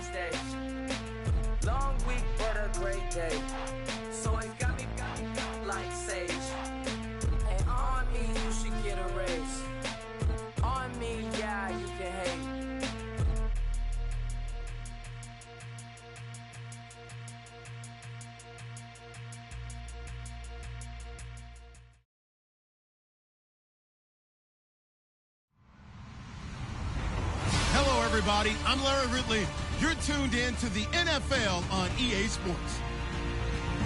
on stage. Long week, but a great day. So it got me like sage. And on me, you should get a raise. On me, yeah, you can hate. Hello, everybody. I'm Larry Ridley. You're tuned in to the NFL on EA Sports.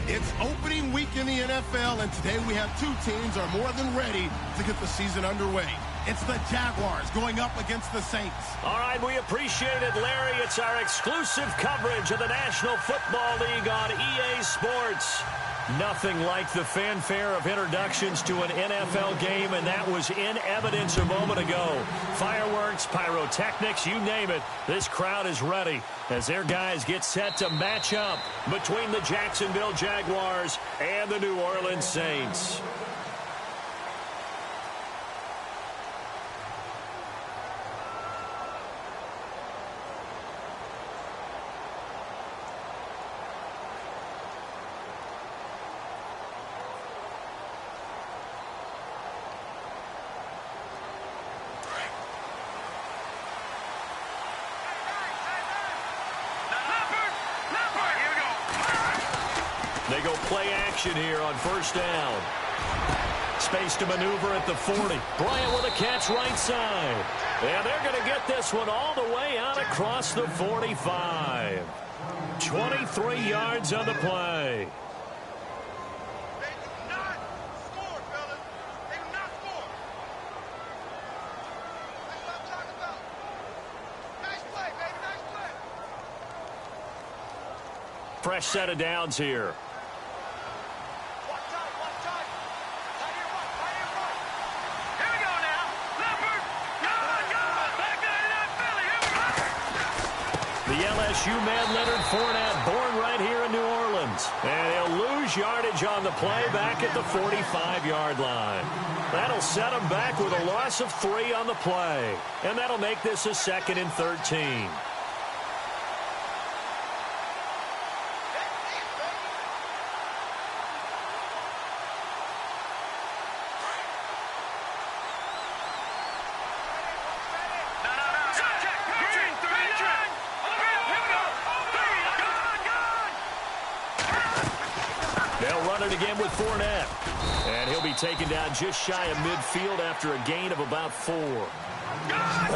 It's opening week in the NFL, and today we have two teams are more than ready to get the season underway. It's the Jaguars going up against the Saints. All right, we appreciate it, Larry. It's our exclusive coverage of the National Football League on EA Sports. Nothing like the fanfare of introductions to an NFL game, and that was in evidence a moment ago. Fireworks, pyrotechnics, you name it. This crowd is ready as their guys get set to match up between the Jacksonville Jaguars and the New Orleans Saints. They go play action here on first down. Space to maneuver at the 40. Bryant with a catch right side. And they're going to get this one all the way out across the 45. 23 yards on the play. They do not score, fellas. They do not score. That's what I'm talking about. Nice play, baby. Nice play. Fresh set of downs here. LSU man Leonard Fournette, born right here in New Orleans. And he'll lose yardage on the play back at the 45-yard line. That'll set him back with a loss of 3 on the play. And that'll make this a 2nd and 13. Again with Fournette. And he'll be taken down just shy of midfield after a gain of about 4. Well,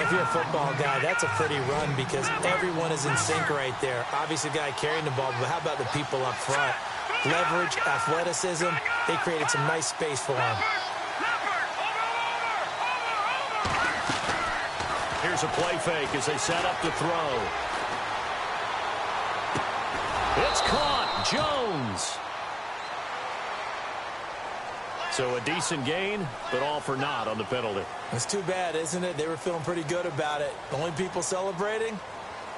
if you're a football guy, that's a pretty run because everyone is in sync right there. Obviously, the guy carrying the ball, but how about the people up front? Leverage, athleticism, they created some nice space for him. Here's a play fake as they set up to throw. It's caught. Jones. So a decent gain, but all for naught on the penalty. It's too bad, isn't it? They were feeling pretty good about it. The only people celebrating,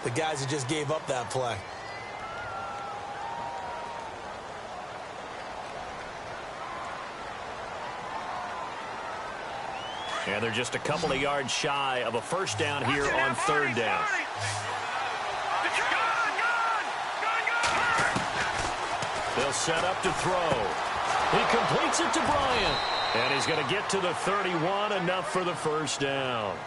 the guys who just gave up that play. And they're just a couple of yards shy of a first down here on 3rd down. They'll set up to throw. He completes it to Bryant. And he's going to get to the 31, enough for the first down.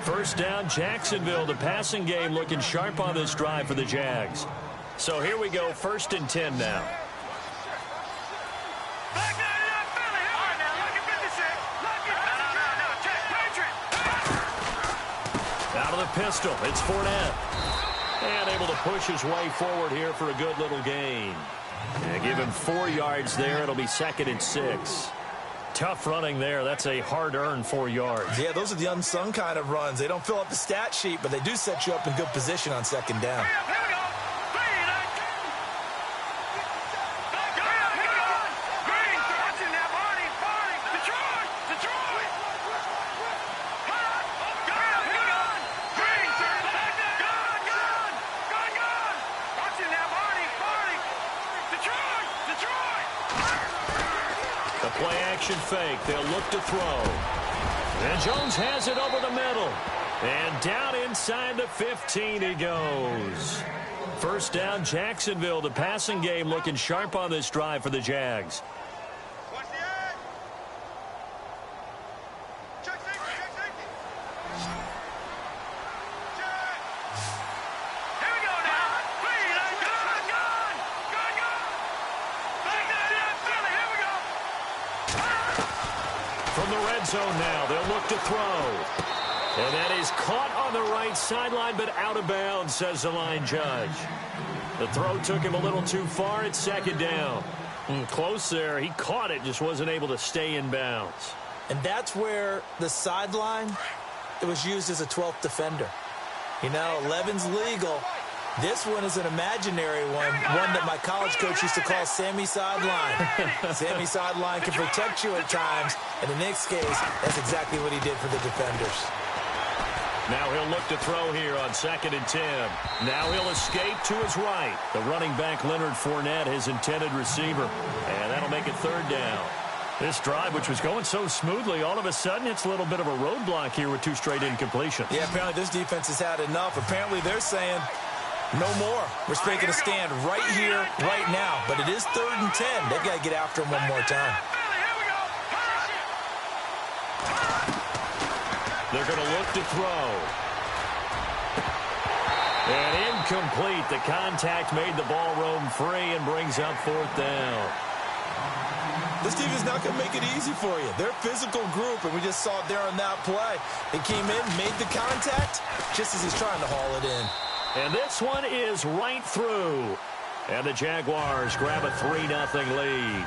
First down, Jacksonville. The passing game looking sharp on this drive for the Jags. So here we go, 1st and 10 now. Out of the pistol, it's Fournette. And able to push his way forward here for a good little gain. And give him 4 yards there. It'll be 2nd and 6. Tough running there. That's a hard-earned 4 yards. Yeah, those are the unsung kind of runs. They don't fill up the stat sheet, but they do set you up in good position on 2nd down. Play action fake. They'll look to throw. And Jones has it over the middle. And down inside the 15 he goes. First down, Jacksonville. The passing game looking sharp on this drive for the Jags. Watch the edge. Check safety, check safety. Check. Here we go now. Please, gun. Back that in, Philly, here we go. From the red zone now, they'll look to throw. And that is caught on the right sideline, but out of bounds, says the line judge. The throw took him a little too far. It's second down. Close there. He caught it, just wasn't able to stay in bounds. And that's where the sideline, it was used as a 12th defender. You know, 11's legal. This one is an imaginary one that my college coach used to call Sammy Sideline. Sammy Sideline can protect you at times. And in Nick's case, that's exactly what he did for the defenders. Now he'll look to throw here on 2nd and 10. Now he'll escape to his right. The running back, Leonard Fournette, his intended receiver. And that'll make it third down. This drive, which was going so smoothly, all of a sudden it's a little bit of a roadblock here with 2 straight incompletions. Yeah, apparently this defense has had enough. Apparently they're saying no more. We're making a stand right here, right now. But it is 3rd and 10. They've got to get after him one more time. They're going to look to throw. And incomplete. The contact made the ball roam free and brings up 4th down. This team is not going to make it easy for you. They're a physical group, and we just saw it there on that play. They came in, made the contact, just as he's trying to haul it in. And this one is right through. And the Jaguars grab a 3-0 lead.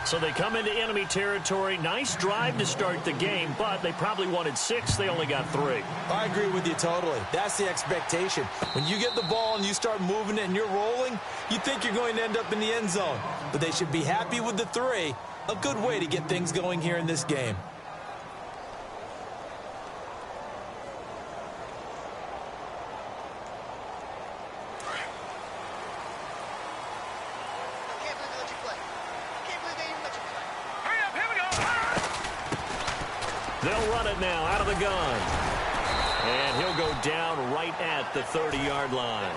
So they come into enemy territory. Nice drive to start the game, but they probably wanted 6. They only got 3. I agree with you totally. That's the expectation. When you get the ball and you start moving it and you're rolling, you think you're going to end up in the end zone. But they should be happy with the 3. A good way to get things going here in this game. They'll run it now out of the gun. And he'll go down right at the 30-yard line.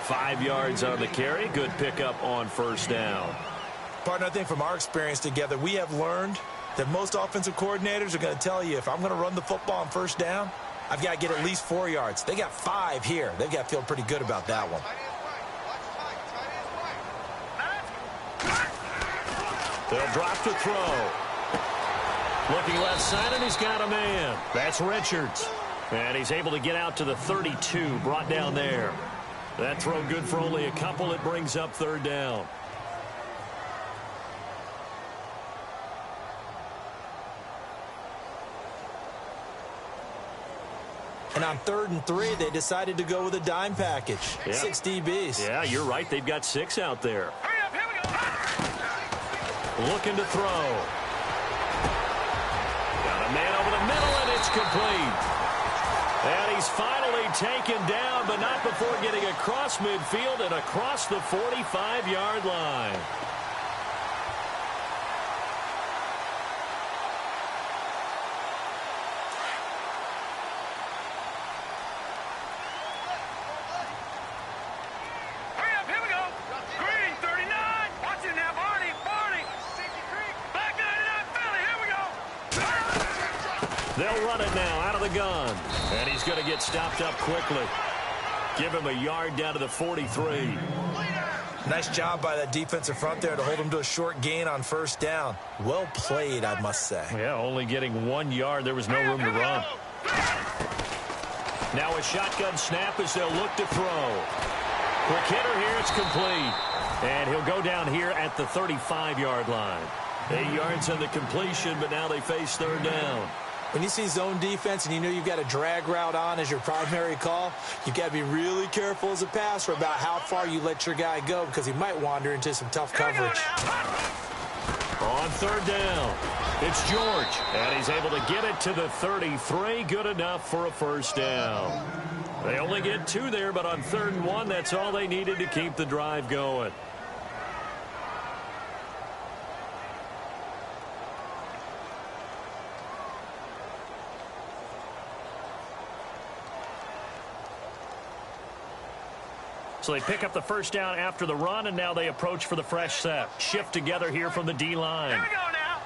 5 yards on the carry. Good pickup on first down. Partner, I think from our experience together, we have learned that most offensive coordinators are going to tell you, if I'm going to run the football on first down, I've got to get at least 4 yards. They got 5 here. They've got to feel pretty good about that one. They'll drop to throw. Looking left side, and he's got a man. That's Richards. And he's able to get out to the 32, brought down there. That throw good for only a couple. It brings up 3rd down. And on 3rd and 3, they decided to go with a dime package. Yeah. 6 DBs. Yeah, you're right. They've got 6 out there. Hurry up, here we go. Looking to throw. Got a man over the middle, and it's complete. And he's finally taken down, but not before getting across midfield and across the 45-yard line. Hurry up, here we go. Green, 39. Watch it now, Barney. Back 99, Philly, here we go. They'll run it now out of the gun. And he's going to get stopped up quickly. Give him a yard down to the 43. Nice job by that defensive front there to hold him to a short gain on first down. Well played, I must say. Yeah, only getting 1 yard. There was no room to run. Now a shotgun snap as they'll look to throw. Quick hitter here. It's complete. And he'll go down here at the 35-yard line. 8 yards on the completion, but now they face 3rd down. When you see zone defense and you know you've got a drag route on as your primary call, you've got to be really careful as a passer about how far you let your guy go because he might wander into some tough coverage. On 3rd down, it's George, and he's able to get it to the 33. Good enough for a first down. They only get 2 there, but on 3rd and 1, that's all they needed to keep the drive going. So they pick up the first down after the run, and now they approach for the fresh set. Shift together here from the D-line. Here we go now.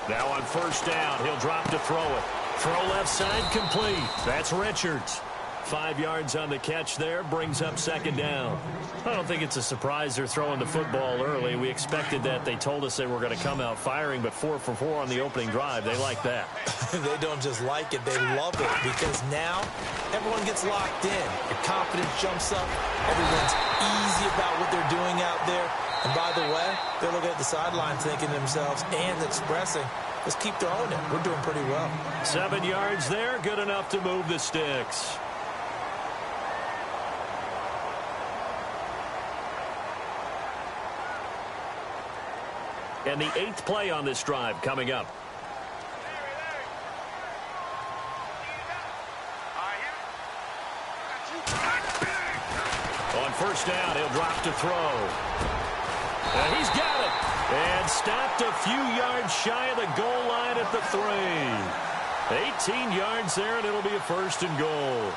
Now on first down, he'll drop to throw it. Throw left side complete. That's Richards. 5 yards on the catch there, brings up second down. I don't think it's a surprise they're throwing the football early. We expected that. They told us they were going to come out firing, but 4 for 4 on the opening drive. They like that. They don't just like it, they love it, because now everyone gets locked in. Your confidence jumps up. Everyone's easy about what they're doing out there. And by the way, they're looking at the sideline thinking to themselves and expressing, let's keep throwing it. We're doing pretty well. 7 yards there, good enough to move the sticks. And the 8th play on this drive coming up. On first down, he'll drop to throw. And he's got it. And stopped a few yards shy of the goal line at the 3. 18 yards there, and it'll be a first and goal.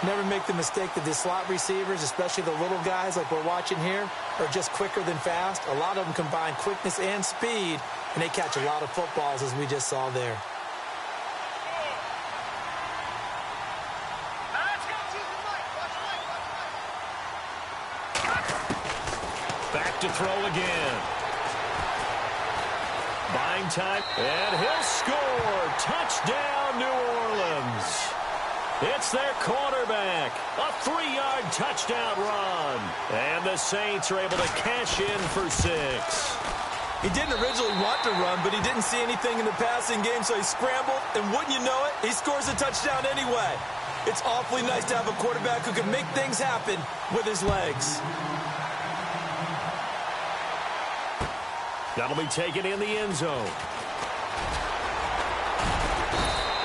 Never make the mistake that the slot receivers, especially the little guys like we're watching here, are just quicker than fast. A lot of them combine quickness and speed, and they catch a lot of footballs, as we just saw there. Back to throw again. Buying time, and he'll score. Touchdown, New Orleans. It's their quarterback. A 3-yard touchdown run. And the Saints are able to cash in for 6. He didn't originally want to run, but he didn't see anything in the passing game, so he scrambled, and wouldn't you know it, he scores a touchdown anyway. It's awfully nice to have a quarterback who can make things happen with his legs. That'll be taken in the end zone.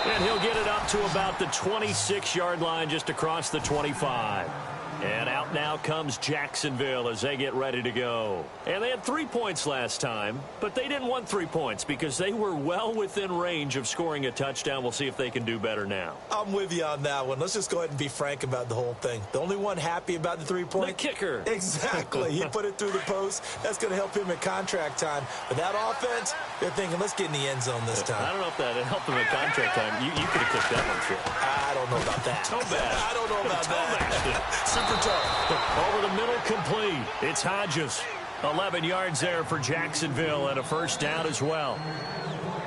And he'll get it up to about the 26-yard line, just across the 25. And out now comes Jacksonville as they get ready to go. And they had 3 points last time, but they didn't want 3 points because they were well within range of scoring a touchdown. We'll see if they can do better now. I'm with you on that one. Let's just go ahead and be frank about the whole thing. The only one happy about the 3-point? The kicker. Exactly. He put it through the post. That's going to help him at contract time. But that offense, they're thinking, let's get in the end zone this time. I don't know if that helped him at contract time. You could have kicked that one through. I don't know about that. Toe bad. I don't know about that. Super toe. Over the middle, complete. It's Hodges. 11 yards there for Jacksonville and a first down as well.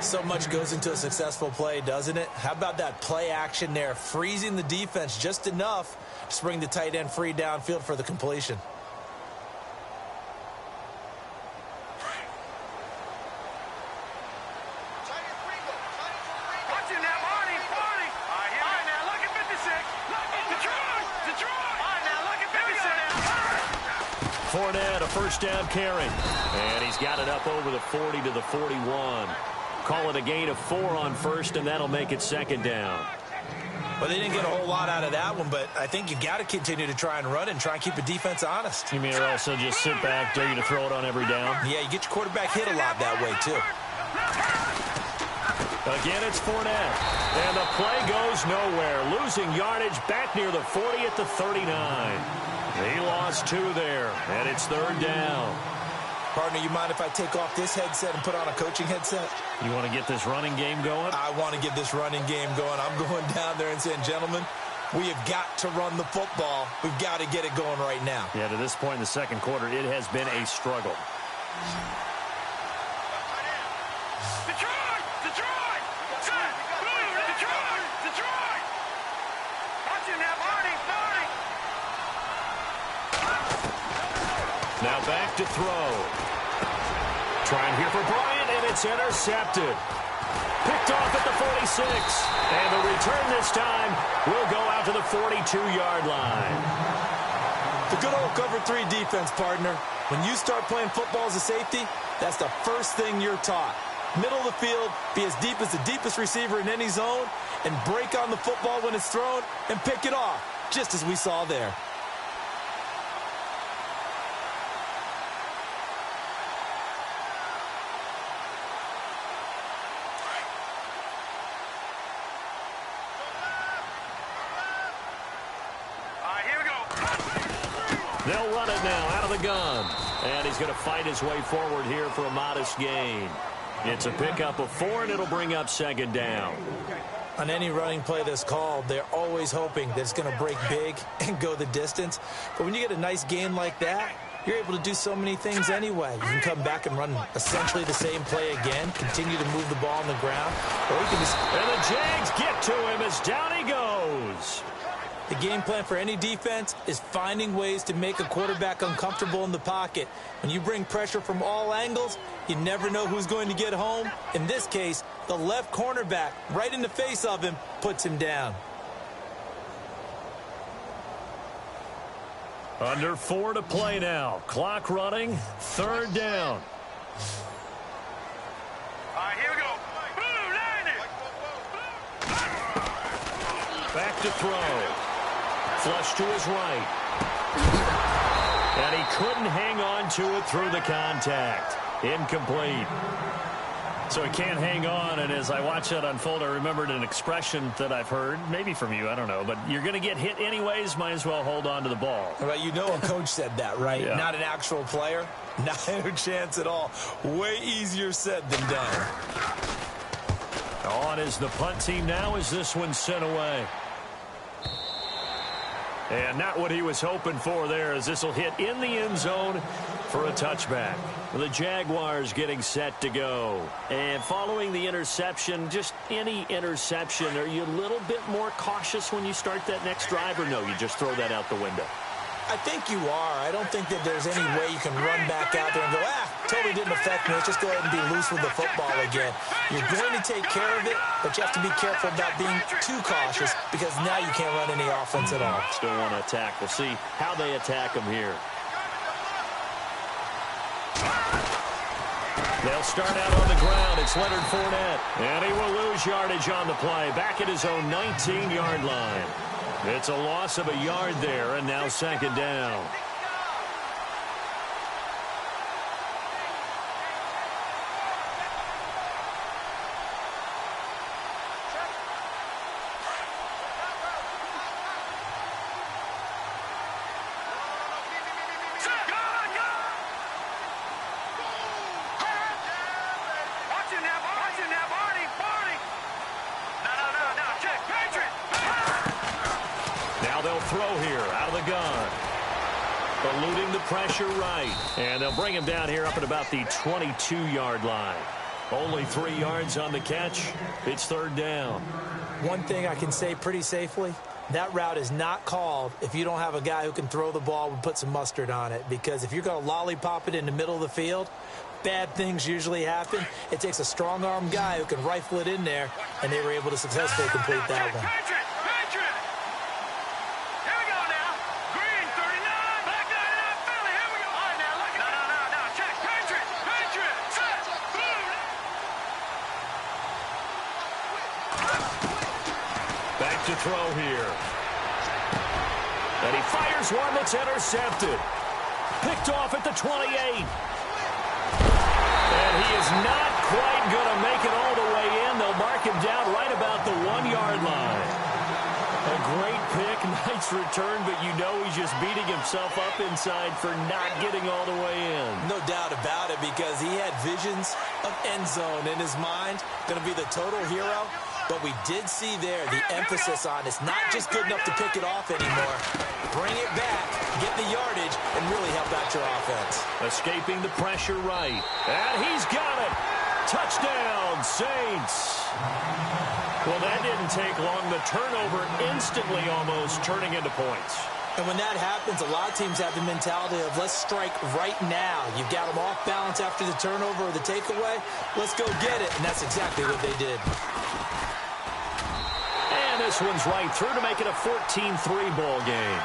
So much goes into a successful play, doesn't it? How about that play action there, freezing the defense just enough to bring the tight end free downfield for the completion. Fournette, a first down carry. And he's got it up over the 40 to the 41. Call it a gain of 4 on first, and that'll make it second down. Well, they didn't get a whole lot out of that one, but I think you got to continue to try and run and try and keep the defense honest. You mean or also just sit back, dare you to throw it on every down? Yeah, you get your quarterback hit a lot that way, too. Again, it's Fournette. And the play goes nowhere. Losing yardage back near the 40 at the 39. He lost 2 there, and it's third down. Partner, you mind if I take off this headset and put on a coaching headset? You want to get this running game going? I want to get this running game going. I'm going down there and saying, gentlemen, we have got to run the football. We've got to get it going right now. Yeah, to this point in the second quarter, it has been a struggle. Now back to throw. Trying here for Bryant, and it's intercepted. Picked off at the 46. And the return this time will go out to the 42-yard line. The good old cover 3 defense, partner. When you start playing football as a safety, that's the first thing you're taught. Middle of the field, be as deep as the deepest receiver in any zone, and break on the football when it's thrown and pick it off, just as we saw there. They'll run it now out of the gun. And he's going to fight his way forward here for a modest gain. It's a pickup of 4, and it'll bring up second down. On any running play that's called, they're always hoping that it's going to break big and go the distance. But when you get a nice gain like that, you're able to do so many things anyway. You can come back and run essentially the same play again, continue to move the ball on the ground, or you can just... And the Jags get to him as down he goes. The game plan for any defense is finding ways to make a quarterback uncomfortable in the pocket. When you bring pressure from all angles, you never know who's going to get home. In this case, the left cornerback, right in the face of him, puts him down. Under 4 to play now. Clock running. Third down. All right, here we go. Blue, line it. Back to throw. Flush to his right. And he couldn't hang on to it through the contact. Incomplete. So he can't hang on, and as I watch that unfold, I remembered an expression that I've heard, maybe from you, I don't know, but you're going to get hit anyways, might as well hold on to the ball. Right, you know a coach said that, right? Yeah. Not an actual player. Not a chance at all. Way easier said than done. On is the punt team now as this one's sent away. And not what he was hoping for there, as this will hit in the end zone for a touchback. The Jaguars getting set to go. And following the interception, just any interception, are you a little bit more cautious when you start that next drive, or no, you just throw that out the window? I think you are. I don't think that there's any way you can run back out there and go, totally didn't affect me. Let's just go ahead and be loose with the football again. You're going to take care of it, but you have to be careful about being too cautious, because now you can't run any offense at all. Still want to attack. We'll see how they attack him here. They'll start out on the ground. It's Leonard Fournette. And he will lose yardage on the play. Back at his own 19-yard line. It's a loss of a yard there, and now second down. Throw here out of the gun. Eluding the pressure right. And they'll bring him down here up at about the 22-yard line. Only 3 yards on the catch. It's third down. One thing I can say pretty safely, that route is not called if you don't have a guy who can throw the ball and put some mustard on it. Because if you're going to lollipop it in the middle of the field, bad things usually happen. It takes a strong-arm guy who can rifle it in there, and they were able to successfully complete that one. To throw here. And he fires one that's intercepted. Picked off at the 28. And he is not quite going to make it all the way in. They'll mark him down right about the 1-yard line. A great pick, nice return, but you know he's just beating himself up inside for not getting all the way in. No doubt about it, because he had visions of end zone in his mind. Going to be the total hero. But we did see there the emphasis on it's not just good enough to pick it off anymore. Bring it back, get the yardage, and really help out your offense. Escaping the pressure right. And he's got it. Touchdown, Saints. Well, that didn't take long. The turnover instantly almost turning into points. And when that happens, a lot of teams have the mentality of let's strike right now. You've got them off balance after the turnover or the takeaway. Let's go get it. And that's exactly what they did. And this one's right through to make it a 14-3 ball game.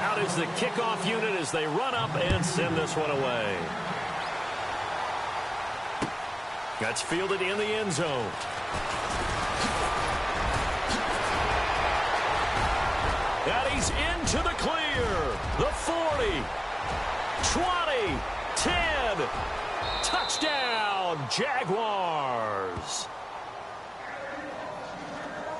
Out is the kickoff unit as they run up and send this one away. That's fielded in the end zone. And he's into the clear. The 40, 20, 10. Touchdown, Jaguars.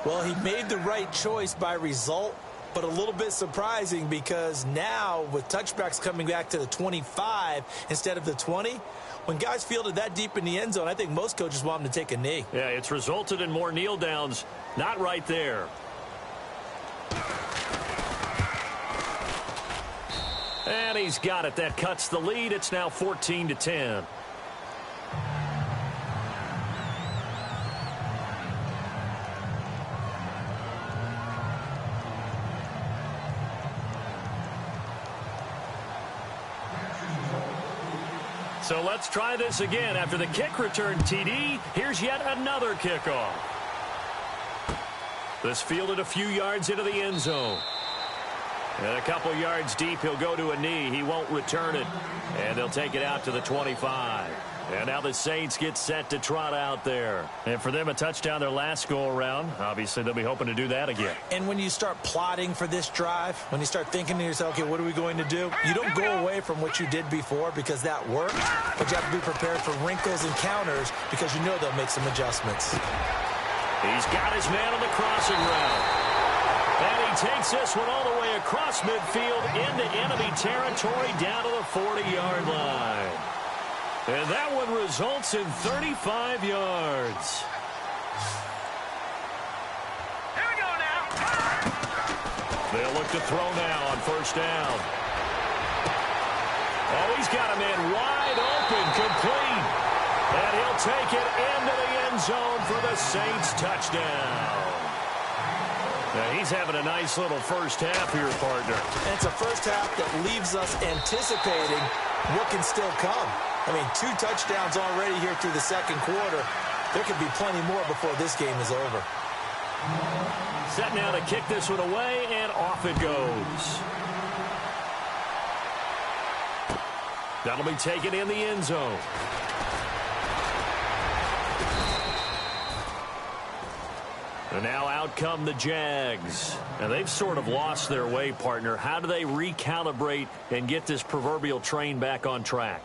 Well, he made the right choice by result, but a little bit surprising because now with touchbacks coming back to the 25 instead of the 20, when guys fielded that deep in the end zone, I think most coaches want them to take a knee. Yeah, it's resulted in more kneel downs. Not right there. And he's got it. That cuts the lead. It's now 14-10. So let's try this again. After the kick return TD, here's yet another kickoff. This fielded a few yards into the end zone. And a couple yards deep, he'll go to a knee. He won't return it. And they'll take it out to the 25. And now the Saints get set to trot out there. And for them, a touchdown their last go-around. Obviously, they'll be hoping to do that again. And when you start plotting for this drive, when you start thinking to yourself, okay, what are we going to do? You don't go away from what you did before because that worked. But you have to be prepared for wrinkles and counters because you know they'll make some adjustments. He's got his man on the crossing route. And he takes this one all the way across midfield into enemy territory down to the 40-yard line. And that one results in 35 yards. Here we go now. They'll look to throw now on first down. Oh, he's got a man wide open, complete. And he'll take it into the end zone for the Saints touchdown. Now, he's having a nice little first half here, partner. And it's a first half that leaves us anticipating what can still come. I mean, 2 touchdowns already here through the second quarter. There could be plenty more before this game is over. Set now to kick this one away, and off it goes. That'll be taken in the end zone. And now out come the Jags. And they've sort of lost their way, partner. How do they recalibrate and get this proverbial train back on track?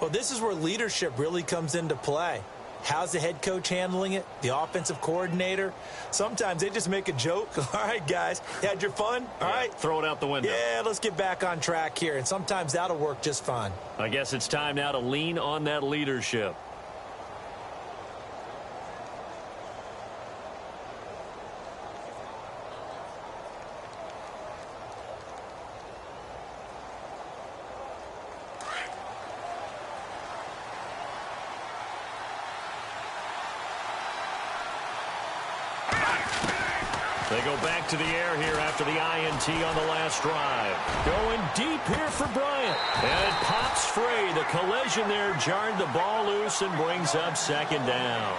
Well, this is where leadership really comes into play. How's the head coach handling it? The offensive coordinator? Sometimes they just make a joke. All right, guys, you had your fun? All right. Throw it out the window. Yeah, let's get back on track here. And sometimes that'll work just fine. I guess it's time now to lean on that leadership. They go back to the air here after the INT on the last drive. Going deep here for Bryant. And it pops free. The collision there jarred the ball loose and brings up second down.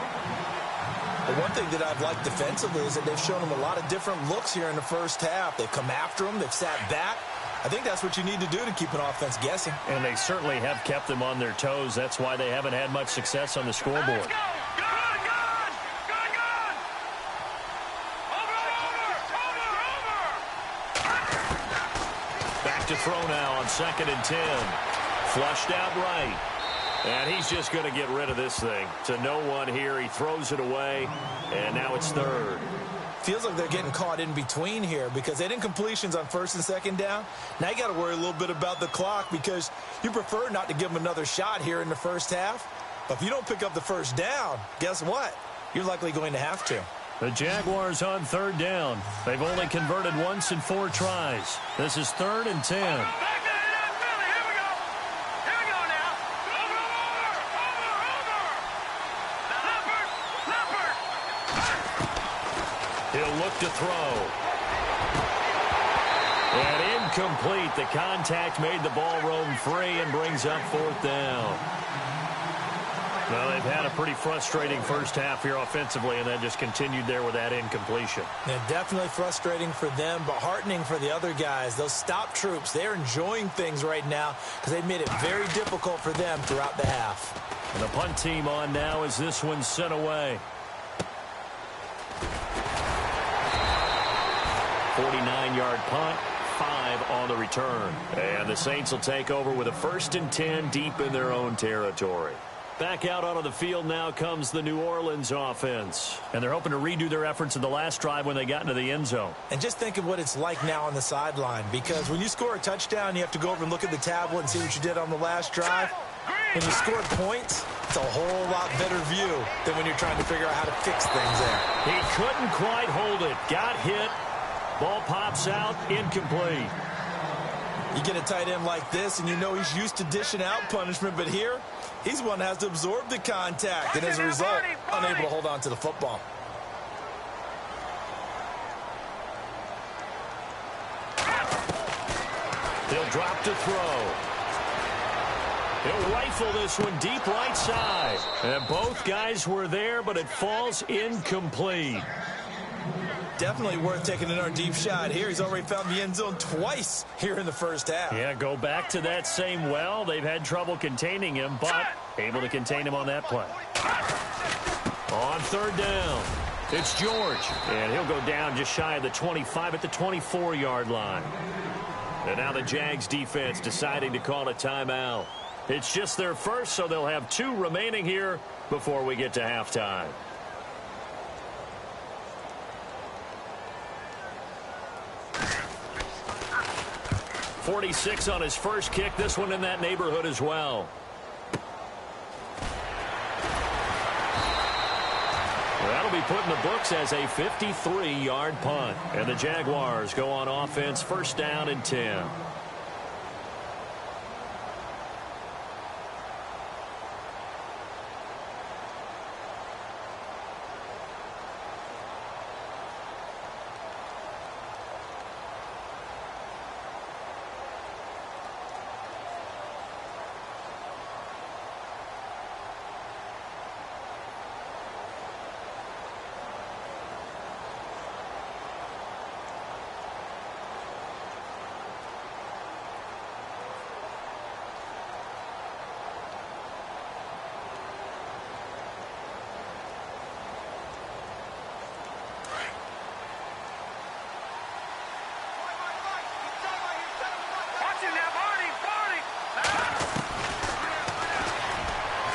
The one thing that I've liked defensively is that they've shown them a lot of different looks here in the first half. They've come after them. They've sat back. I think that's what you need to do to keep an offense guessing. And they certainly have kept them on their toes. That's why they haven't had much success on the scoreboard. Let's go. To throw now on 2nd and 10. Flushed out right. And he's just going to get rid of this thing. To no one here. He throws it away. And now it's 3rd. Feels like they're getting caught in between here because they didn't completions on 1st and 2nd down. Now you got to worry a little bit about the clock because you prefer not to give them another shot here in the first half. But if you don't pick up the first down, guess what? You're likely going to have to. The Jaguars on 3rd down. They've only converted once in 4 tries. This is 3rd and 10. Back to the Philly. Here we go. Here we go now. Over. He'll look to throw. And incomplete. The contact made the ball roam free and brings up 4th down. Well, they've had a pretty frustrating first half here offensively, and then just continued there with that incompletion. Yeah, definitely frustrating for them, but heartening for the other guys. Those stop troops, they're enjoying things right now because they've made it very difficult for them throughout the half. And the punt team on now as this one's sent away. 49-yard punt, 5 on the return. And the Saints will take over with a 1st and 10 deep in their own territory. Back out onto the field now comes the New Orleans offense. And they're hoping to redo their efforts in the last drive when they got into the end zone. And just think of what it's like now on the sideline, because when you score a touchdown, you have to go over and look at the tablet and see what you did on the last drive. When you score points, it's a whole lot better view than when you're trying to figure out how to fix things there. He couldn't quite hold it. Got hit. Ball pops out. Incomplete. You get a tight end like this, and you know he's used to dishing out punishment, but here, he's one that has to absorb the contact, and as a result, unable to hold on to the football. He'll drop to throw. He'll rifle this one deep right side. And both guys were there, but it falls incomplete. Definitely worth taking another deep shot here. He's already found the end zone twice here in the first half. Yeah, go back to that same well. They've had trouble containing him, but able to contain him on that play. On third down, it's George. And he'll go down just shy of the 25 at the 24-yard line. And now the Jags defense deciding to call a timeout. It's just their first, so they'll have 2 remaining here before we get to halftime. .46 on his first kick. This one in that neighborhood as well. That'll be put in the books as a 53-yard punt. And the Jaguars go on offense, first down and 10.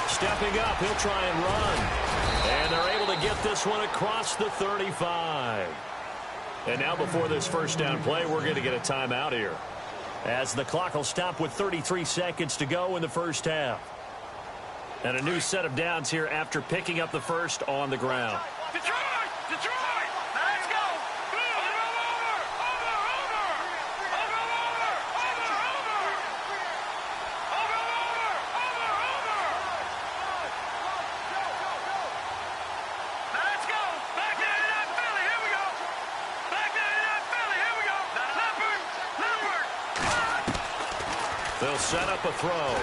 Stepping up, he'll try and run. And they're able to get this one across the 35. And now before this first down play, we're going to get a timeout here, as the clock will stop with 33 seconds to go in the first half. And a new set of downs here after picking up the first on the ground. Detroit! Detroit! Let's go! Let's go! Back to 89 Philly, here we go! Back to 89 Philly, here we go! Leopard! They'll set up a throw.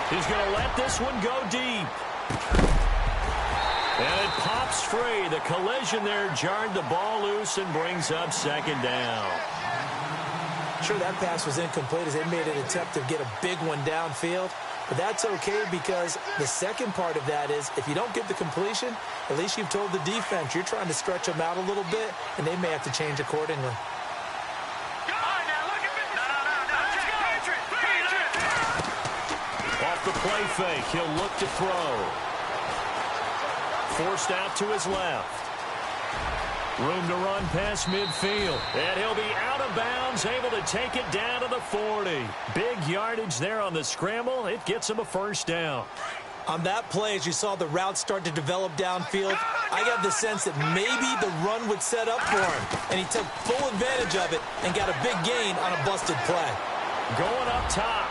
He's going to let this one go deep. And it pops free. The collision there jarred the ball loose and brings up second down. Sure, that pass was incomplete as they made an attempt to get a big one downfield. But that's okay, because the second part of that is if you don't get the completion, at least you've told the defense you're trying to stretch them out a little bit, and they may have to change accordingly. Off the play fake, he'll look to throw. Forced out to his left. Room to run past midfield. And he'll be out of bounds, able to take it down to the 40. Big yardage there on the scramble. It gets him a first down. On that play, as you saw the route start to develop downfield, I got the sense that maybe the run would set up for him. And he took full advantage of it and got a big gain on a busted play. Going up top.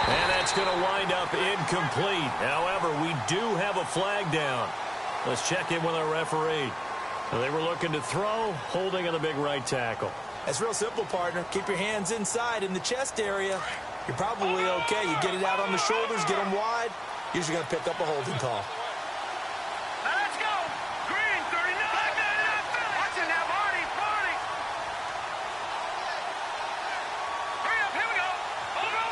And that's going to wind up incomplete. However, we do have a flag down. Let's check in with our referee. They were looking to throw, holding on the big right tackle. That's real simple, partner. Keep your hands inside in the chest area. You're probably okay. You get it out on the shoulders, get them wide. Usually going to pick up a holding call. Let's go! Green, 39! Watch it now, Marty! Hurry up, here we go! Over!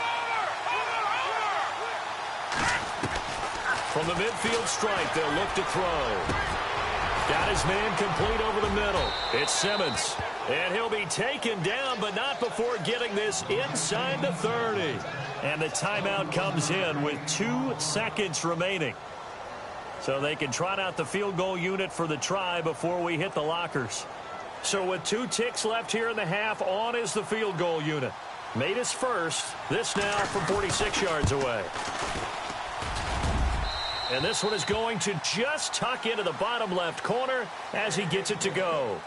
From the midfield stripe, they'll look to throw. Got his man complete over the middle. It's Simmons. And he'll be taken down, but not before getting this inside the 30. And the timeout comes in with 2 seconds remaining. So they can trot out the field goal unit for the try before we hit the lockers. So with 2 ticks left here in the half, on is the field goal unit. Made his first. This now from 46 yards away. And this one is going to just tuck into the bottom left corner as he gets it to go.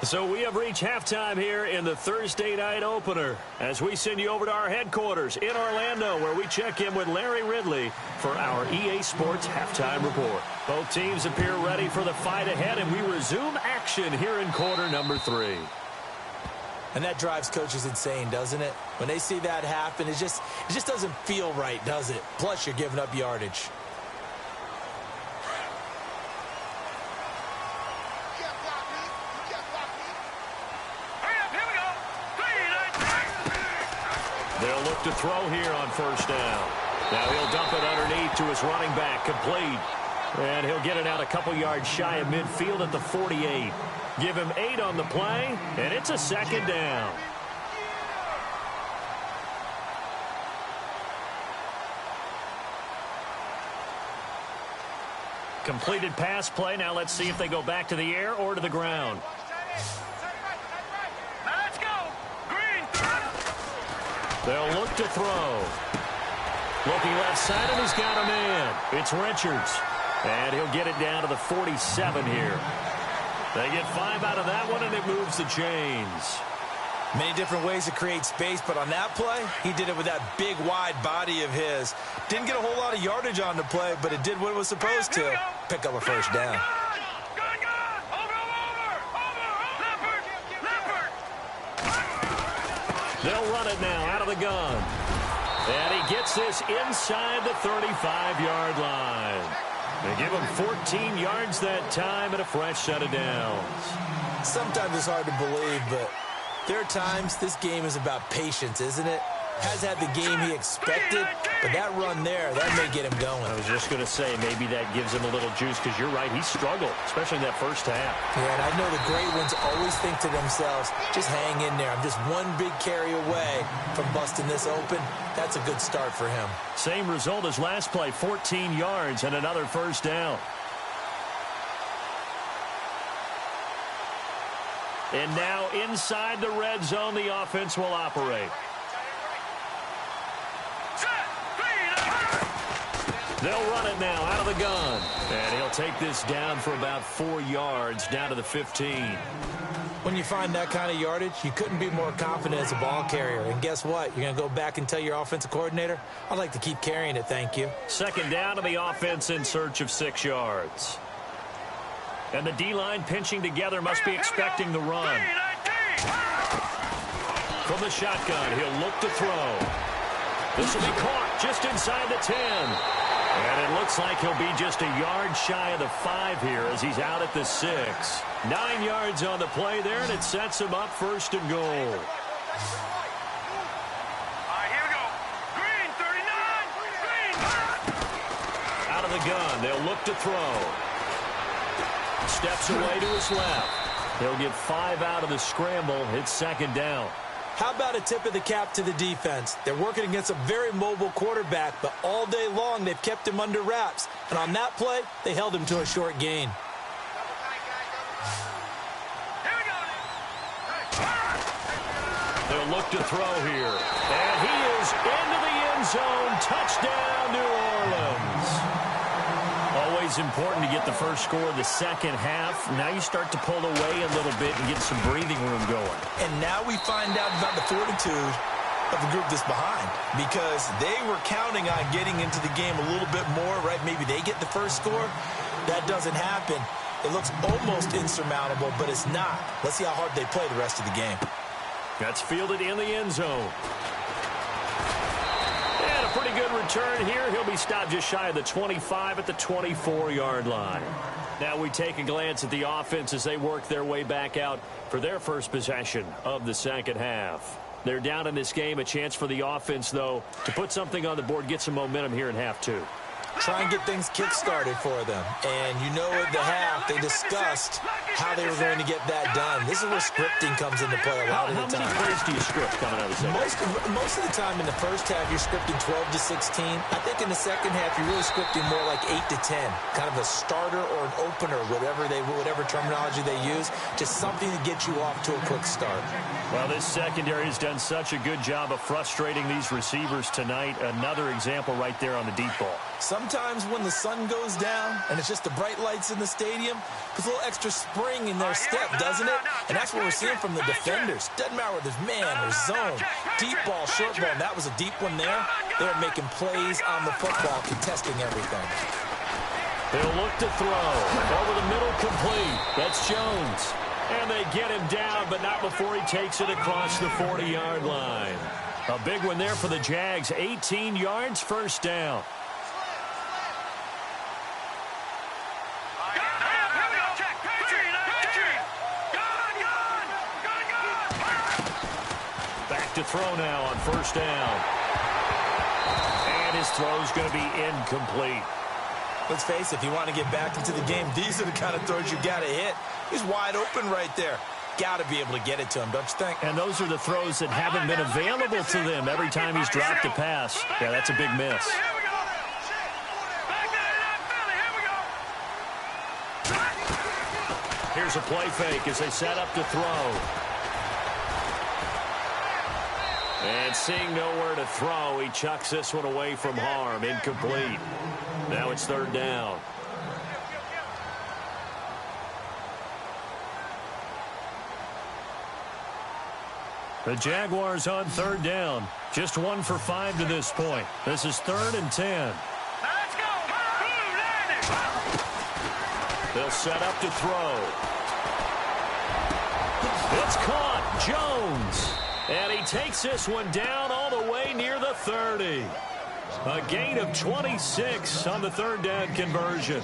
So we have reached halftime here in the Thursday night opener as we send you over to our headquarters in Orlando, where we check in with Larry Ridley for our EA Sports halftime report. Both teams appear ready for the fight ahead, and we resume action here in quarter number 3. And that drives coaches insane, doesn't it? When they see that happen, it just doesn't feel right, does it? Plus, you're giving up yardage. They'll look to throw here on first down. Now he'll dump it underneath to his running back, complete. And he'll get it out a couple yards shy of midfield at the 48. Give him 8 on the play, and it's a second down. Completed pass play. Now let's see if they go back to the air or to the ground. They'll look to throw. Looking left side, and he's got a man. It's Richards. And he'll get it down to the 47 here. They get 5 out of that one, and it moves the chains. Many different ways to create space, but on that play, he did it with that big, wide body of his. Didn't get a whole lot of yardage on the play, but it did what it was supposed to. Pick up a first down. They'll run it now out of the gun. And he gets this inside the 35-yard line. They give him 14 yards that time and a fresh set of downs. Sometimes it's hard to believe, but there are times this game is about patience, isn't it? Has had the game he expected, but that run there, that may get him going. I was just going to say, maybe that gives him a little juice, because you're right, he struggled, especially in that first half. Yeah, and I know the great ones always think to themselves, just hang in there. I'm just one big carry away from busting this open. That's a good start for him. Same result as last play, 14 yards and another first down. And now inside the red zone, the offense will operate. They'll run it now out of the gun. And he'll take this down for about 4 yards, down to the 15. When you find that kind of yardage, you couldn't be more confident as a ball carrier. And guess what? You're going to go back and tell your offensive coordinator, I'd like to keep carrying it, thank you. Second down to the offense in search of 6 yards. And the D-line pinching together, must be expecting the run. From the shotgun, he'll look to throw. This will be caught just inside the 10. And it looks like he'll be just a yard shy of the 5 here as he's out at the 6. 9 yards on the play there, and it sets him up first and goal. All right, here we go. Green, 39. Green. Out of the gun, they'll look to throw. Steps away to his left. He'll get 5 out of the scramble. It's second down. How about a tip of the cap to the defense? They're working against a very mobile quarterback, but all day long they've kept him under wraps. And on that play, they held him to a short gain. They'll look to throw here. And he is into the end zone. Touchdown, New Orleans. Always important to get the first score of the second half. Now you start to pull away a little bit and get some breathing room going. And now we find out about the fortitude of the group that's behind, because they were counting on getting into the game a little bit more, right? Maybe they get the first score. That doesn't happen. It looks almost insurmountable, but it's not. Let's see how hard they play the rest of the game. That's fielded in the end zone. And a pretty good return here. He'll be stopped just shy of the 25 at the 24-yard line. Now we take a glance at the offense as they work their way back out for their first possession of the second half. They're down in this game. A chance for the offense, though, to put something on the board, get some momentum here in half 2. try and get things kick-started for them. And you know at the half, they discussed how they were going to get that done. This is where scripting comes into play a lot of the time. How many plays do you script coming out of the second? Most of the time in the first half, you're scripting 12 to 16. I think in the second half, you're really scripting more like 8 to 10. Kind of a starter or an opener, whatever terminology they use. Just something to get you off to a quick start. Well, this secondary has done such a good job of frustrating these receivers tonight. Another example right there on the deep ball. Sometimes when the sun goes down and it's just the bright lights in the stadium, puts a little extra spring in their step, doesn't it? And that's what we're seeing from the defenders. Doesn't matter whether there's man or zone, deep ball, short ball. And that was a deep one there. They're making plays on the football, contesting everything. They'll look to throw. Over the middle, complete. That's Jones. And they get him down, but not before he takes it across the 40-yard line. A big one there for the Jags. 18 yards, first down. Back to throw now on first down. And his throw's going to be incomplete. Let's face it, if you want to get back into the game, these are the kind of throws you got to hit. He's wide open right there. Got to be able to get it to him, don't you think? And those are the throws that haven't been available to them every time he's dropped a pass. Yeah, that's a big miss. Here's a play fake as they set up to throw. And seeing nowhere to throw, he chucks this one away from harm. Incomplete. Now it's third down. The Jaguars on third down. Just 1 for 5 to this point. This is 3rd and 10. Let's go. They'll set up to throw. It's caught. Jones. And he takes this one down all the way near the 30. A gain of 26 on the third down conversion.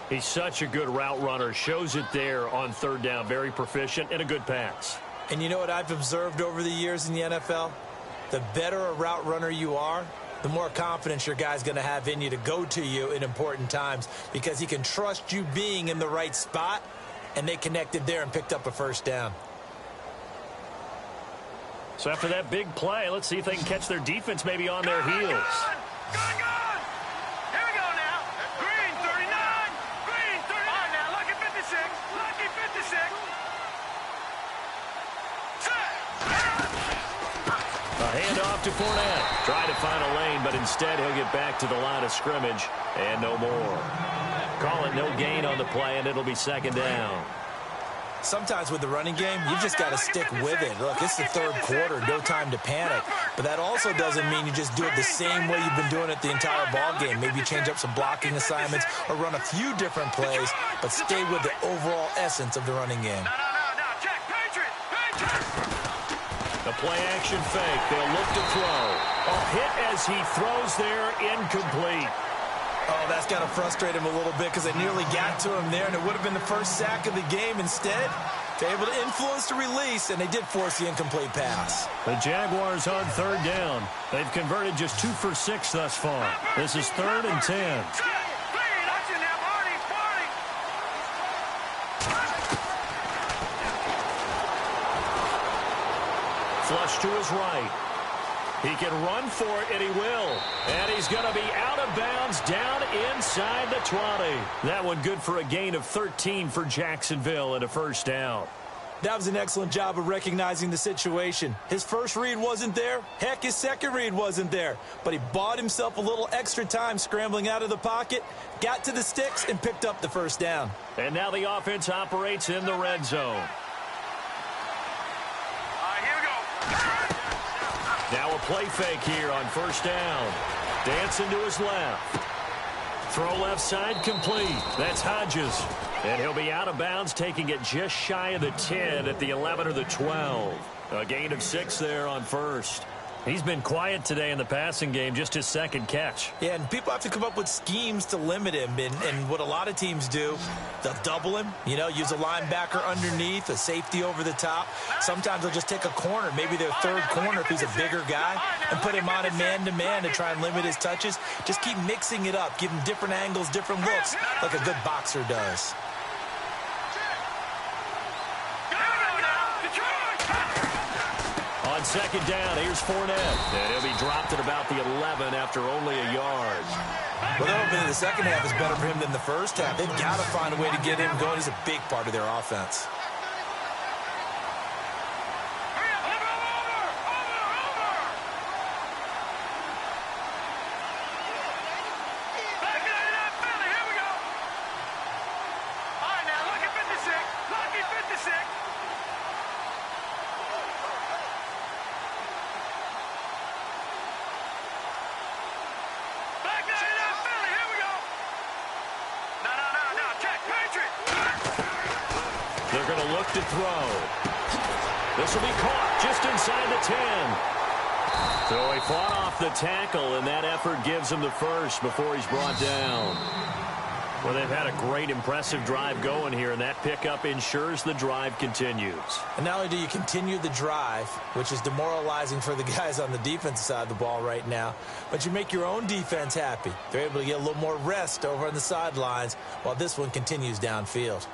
He's such a good route runner. Shows it there on third down. Very proficient and a good pass. And you know what I've observed over the years in the NFL? The better a route runner you are, the more confidence your guy's going to have in you to go to you in important times because he can trust you being in the right spot, and they connected there and picked up a first down. So after that big play, let's see if they can catch their defense maybe on their heels. Good. Here we go now. Green, 39. Green, 39. All right, now, lucky 56. Lucky 56. A handoff to Fournette. Try to find a lane, but instead he'll get back to the line of scrimmage and no more. Call it no gain on the play, and it'll be second down. Sometimes with the running game, you've just got to stick with it. Look, it's the third quarter, no time to panic. But that also doesn't mean you just do it the same way you've been doing it the entire ball game. Maybe change up some blocking assignments or run a few different plays, but stay with the overall essence of the running game. No. Check. Patriot. The play-action fake. They'll look to throw. A hit as he throws there, incomplete. Oh, that's got to frustrate him a little bit because they nearly got to him there, and it would have been the first sack of the game. Instead, they're able to influence the release, and they did force the incomplete pass. The Jaguars on third down. They've converted just 2 for 6 thus far. This is 3rd and 10. Flush to his right. He can run for it, and he will. And he's going to be out of bounds down inside the 20. That one good for a gain of 13 for Jacksonville and a first down. That was an excellent job of recognizing the situation. His first read wasn't there. Heck, his second read wasn't there. But he bought himself a little extra time scrambling out of the pocket, got to the sticks, and picked up the first down. And now the offense operates in the red zone. Now a play fake here on first down. Dancing to his left. Throw left side complete. That's Hodges. And he'll be out of bounds, taking it just shy of the 10 at the 11 or the 12. A gain of 6 there on first. He's been quiet today in the passing game, just his second catch. Yeah, and people have to come up with schemes to limit him. And what a lot of teams do, they'll double him, use a linebacker underneath, a safety over the top. Sometimes they'll just take a corner, maybe their third corner if he's a bigger guy, and put him on a man-to-man to try and limit his touches. Just keep mixing it up, give him different angles, different looks, like a good boxer does. On second down, here's Fournette. And he'll be dropped at about the 11 after only a yard. Well, they're hoping the second half is better for him than the first half. They've got to find a way to get him going. He's a big part of their offense. They're going to look to throw. This will be caught just inside the 10. So he fought off the tackle, and that effort gives him the first before he's brought down. Well, they've had a great, impressive drive going here, and that pickup ensures the drive continues. And not only do you continue the drive, which is demoralizing for the guys on the defensive side of the ball right now, but you make your own defense happy. They're able to get a little more rest over on the sidelines while this one continues downfield.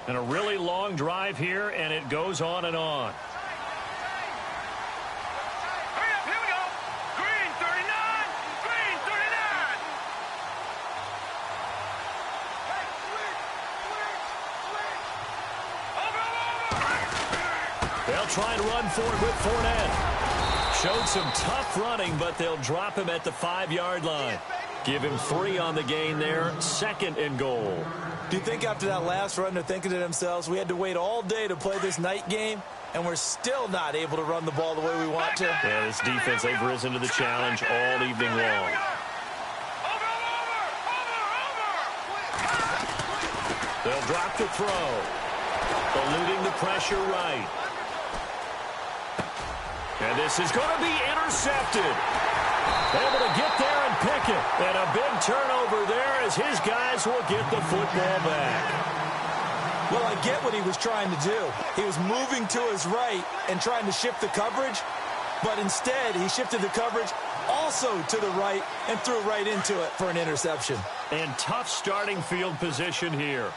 And a really long drive here, and it goes on and on. Hurry up, here we go. Green 39, green 39. Over. They'll try and run for it with Fournette. Showed some tough running, but they'll drop him at the 5-yard line. Give him 3 on the gain there, 2nd and goal. Do you think after that last run they're thinking to themselves, we had to wait all day to play this night game, and we're still not able to run the ball the way we want to? Yeah, this defense, they've risen to the challenge all evening long. They'll drop the throw. Eluding the pressure right. And this is going to be intercepted. Able to get there and pick it. And a big turnover there as his guys will get the football back. Well, I get what he was trying to do. He was moving to his right and trying to shift the coverage, but instead he shifted the coverage also to the right and threw right into it for an interception. And tough starting field position here.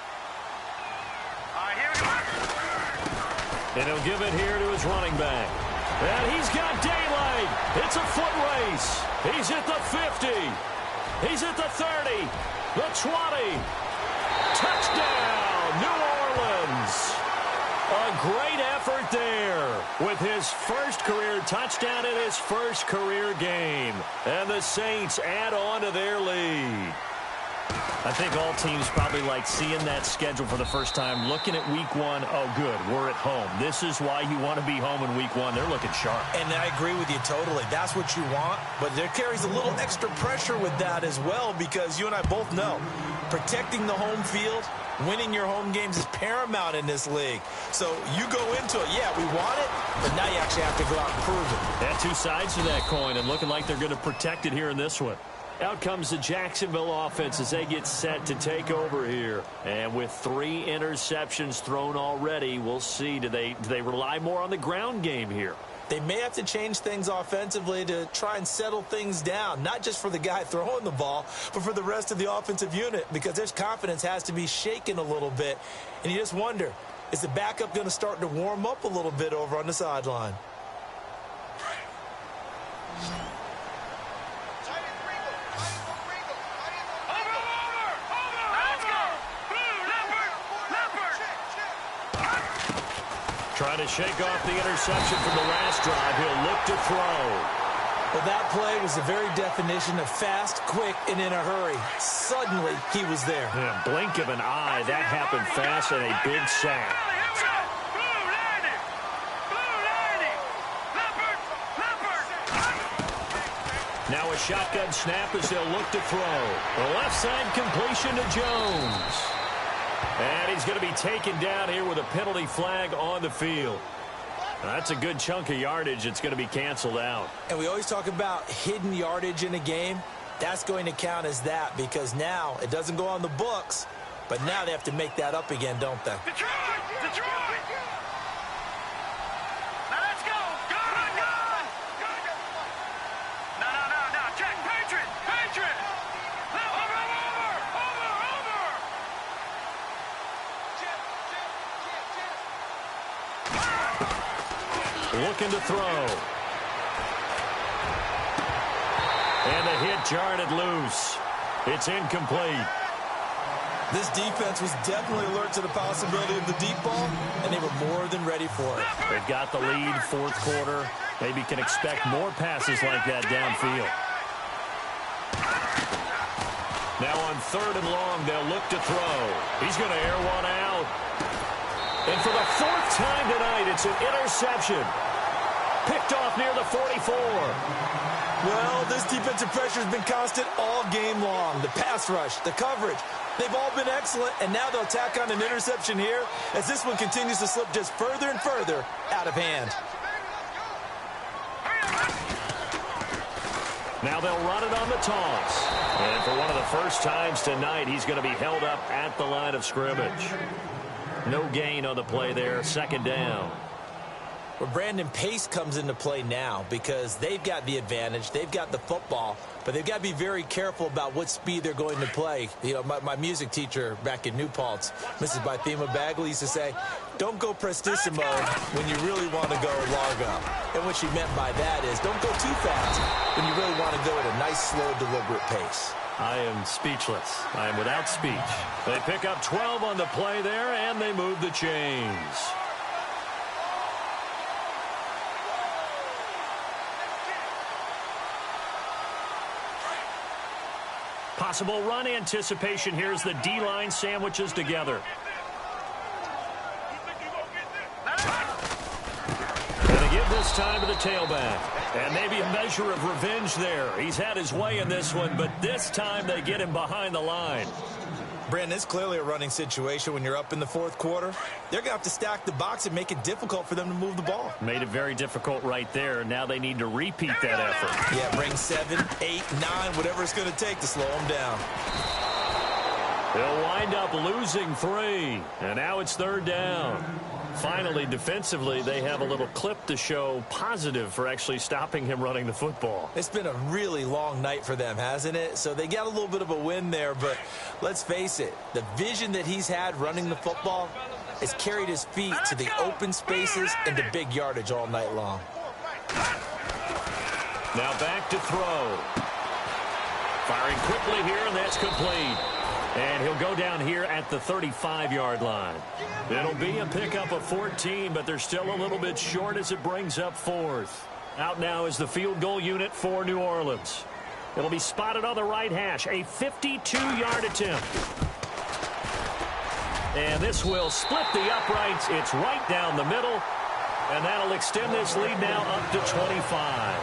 And he'll give it here to his running back. And he's got daylight. It's a foot race. He's at the 50. He's at the 30. The 20. Touchdown, New Orleans. A great effort there with his first career touchdown in his first career game. And the Saints add on to their lead. I think all teams probably like seeing that schedule for the first time, looking at week 1. Oh, good, we're at home. This is why you want to be home in week 1. They're looking sharp. And I agree with you totally. That's what you want, but there carries a little extra pressure with that as well, because you and I both know protecting the home field, winning your home games is paramount in this league. So you go into it, yeah, we want it, but now you actually have to go out and prove it. Yeah, 2 sides to that coin, and looking like they're going to protect it here in this one. Out comes the Jacksonville offense as they get set to take over here. And with 3 interceptions thrown already, we'll see. Do they rely more on the ground game here? They may have to change things offensively to try and settle things down, not just for the guy throwing the ball, but for the rest of the offensive unit, because their confidence has to be shaken a little bit. And you just wonder, is the backup going to start to warm up a little bit over on the sideline? Trying to shake off the interception from the last drive. He'll look to throw. Well, that play was the very definition of fast, quick, and in a hurry. Suddenly, he was there. Yeah, blink of an eye. That happened fast and a big sack. Now a shotgun snap as they'll look to throw. The left side completion to Jones. And he's going to be taken down here with a penalty flag on the field. That's a good chunk of yardage. It's going to be canceled out. And we always talk about hidden yardage in a game. That's going to count as that because now it doesn't go on the books, but now they have to make that up again, don't they? Detroit! Detroit! Now let's go! Go! No, Jack, Patriot! Patriot! Over! Looking to throw. And the hit jarred it loose. It's incomplete. This defense was definitely alert to the possibility of the deep ball, and they were more than ready for it. They've got the lead, fourth quarter. Maybe can expect more passes like that downfield. Now on 3rd and long, they'll look to throw. He's going to air one out. And for the 4th time tonight, it's an interception. Picked off near the 44. Well, this defensive pressure has been constant all game long. The pass rush, the coverage, they've all been excellent, and now they'll tack on an interception here as this one continues to slip just further and further out of hand. Now they'll run it on the toss. And for one of the first times tonight, he's going to be held up at the line of scrimmage. No gain on the play there, 2nd down. Well, Brandon, pace comes into play now because they've got the advantage. They've got the football, but they've got to be very careful about what speed they're going to play. You know, my music teacher back in New Paltz, Mrs. Bythema Bagley, used to say, don't go prestissimo when you really want to go largo. And what she meant by that is don't go too fast when you really want to go at a nice, slow, deliberate pace. I am speechless. I am without speech. They pick up 12 on the play there, and they move the chains. Possible run anticipation. Here's the D-line sandwiches together. And they give this time to the tailback. And maybe a measure of revenge there. He's had his way in this one, but this time they get him behind the line. Brandon, it's clearly a running situation when you're up in the 4th quarter. They're going to have to stack the box and make it difficult for them to move the ball. Made it very difficult right there. Now they need to repeat that effort. Yeah, bring 7, 8, 9, whatever it's going to take to slow them down. They'll wind up losing 3. And now it's 3rd down. Finally, defensively, they have a little clip to show positive for actually stopping him running the football. It's been a really long night for them, hasn't it? So they got a little bit of a win there, but let's face it, the vision that he's had running the football has carried his feet to the open spaces and the big yardage all night long. Now back to throw. Firing quickly here, and that's complete. And he'll go down here at the 35-yard line. It'll be a pickup of 14, but they're still a little bit short as it brings up 4th. Out now is the field goal unit for New Orleans. It'll be spotted on the right hash, a 52-yard attempt. And this will split the uprights. It's right down the middle, and that'll extend this lead now up to 25.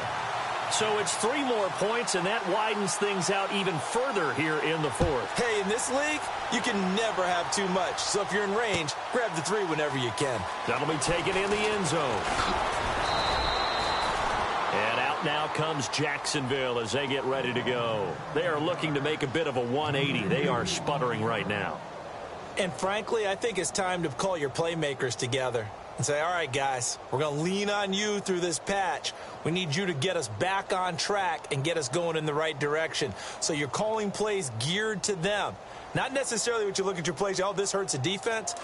So it's 3 more points, and that widens things out even further here in the 4th. Hey, in this league, you can never have too much. So if you're in range, grab the 3 whenever you can. That'll be taken in the end zone. And out now comes Jacksonville as they get ready to go. They are looking to make a bit of a 180. They are sputtering right now. And frankly, I think it's time to call your playmakers together and say, all right, guys, we're going to lean on you through this patch. We need you to get us back on track and get us going in the right direction. So you're calling plays geared to them. Not necessarily what you look at your plays, oh, this hurts the defense.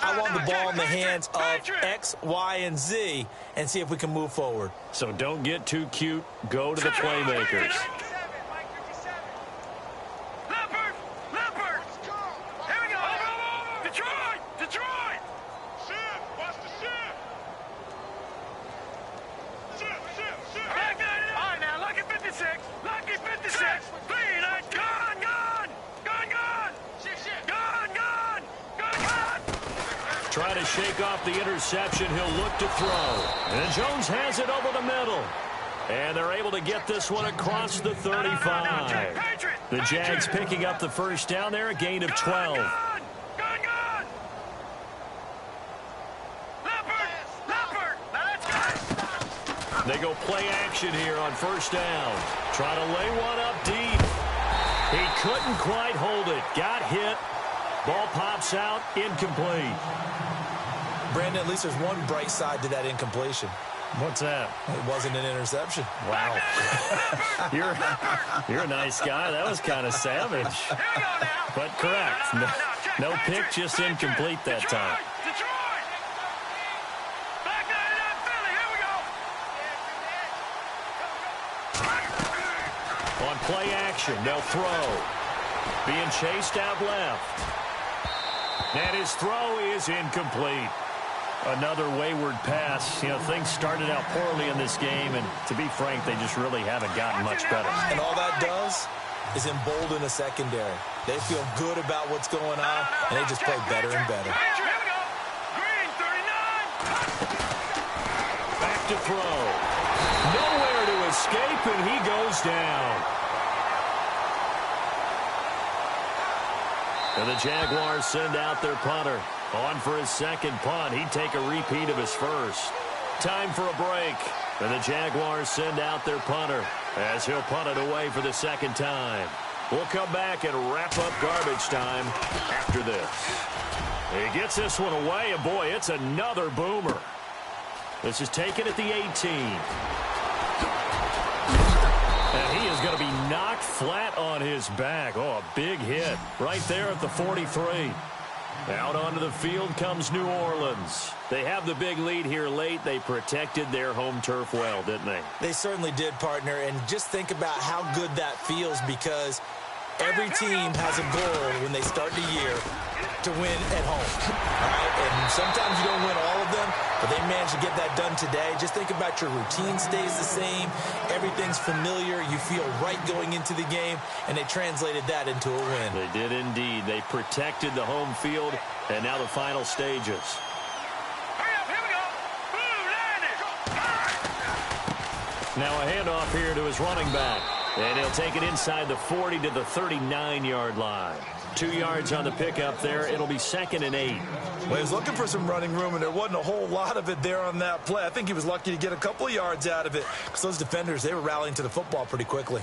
I want the ball in the hands of X, Y, and Z and see if we can move forward. So don't get too cute. Go to the playmakers. Try to shake off the interception. He'll look to throw. And Jones has it over the middle. And they're able to get this one across the 35. The Jags picking up the first down there, a gain of 12. They go play action here on first down. Try to lay one up deep. He couldn't quite hold it. Got hit. Ball pops out. Incomplete. Brandon, at least there's one bright side to that incompletion. What's that? It wasn't an interception. Wow. You're a nice guy. That was kind of savage. But correct. No pick, just incomplete that time. On play action, they'll throw. Being chased out left. And his throw is incomplete. Another wayward pass. You know, things started out poorly in this game, and to be frank, they just really haven't gotten much better. And all that does is embolden a secondary. They feel good about what's going on, and they just play better and better. Back to throw. Nowhere to escape, and he goes down. And the Jaguars send out their punter. On for his second punt. He'd take a repeat of his first. Time for a break. And the Jaguars send out their punter as he'll punt it away for the second time. We'll come back and wrap up garbage time after this. He gets this one away, and boy, it's another boomer. This is taken at the 18. And he is going to be knocked flat on his back. Oh, a big hit right there at the 43. Out onto the field comes New Orleans. They have the big lead here late. They protected their home turf well, didn't they? They certainly did, partner. And just think about how good that feels, because every team has a goal when they start the year to win at home. All right? And sometimes you don't win all of them, but they managed to get that done today. Just think about your routine stays the same. Everything's familiar. You feel right going into the game, and they translated that into a win. They did indeed. They protected the home field, and now the final stages. Now a handoff here to his running back. And he'll take it inside the 40 to the 39-yard line. 2 yards on the pickup there. It'll be 2nd and 8. Well, he was looking for some running room, and there wasn't a whole lot of it there on that play. I think he was lucky to get a couple of yards out of it, because those defenders, they were rallying to the football pretty quickly.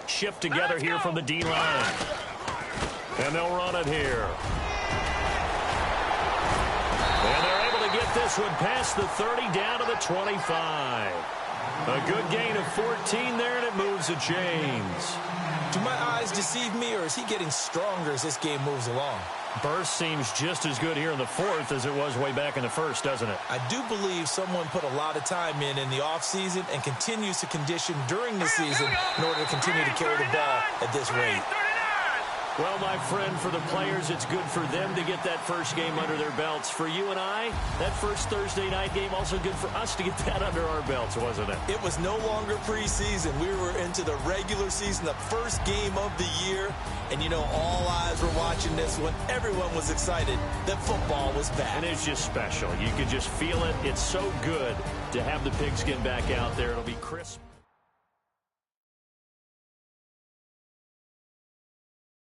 Shift together here from the D-line. And they'll run it here. And they're able to get this one past the 30 down to the 25. A good gain of 14 there, and it moves the chains. Do my eyes deceive me, or is he getting stronger as this game moves along? Burst seems just as good here in the fourth as it was way back in the first, doesn't it? I do believe someone put a lot of time in the offseason and continues to condition during the season in order to continue to carry the ball at this rate. Well, my friend, for the players, it's good for them to get that first game under their belts. For you and I, that first Thursday night game, also good for us to get that under our belts, wasn't it? It was no longer preseason. We were into the regular season, the first game of the year. And, you know, all eyes were watching this one. Everyone was excited that football was back. And it's just special. You could just feel it. It's so good to have the pigskin back out there. It'll be crisp.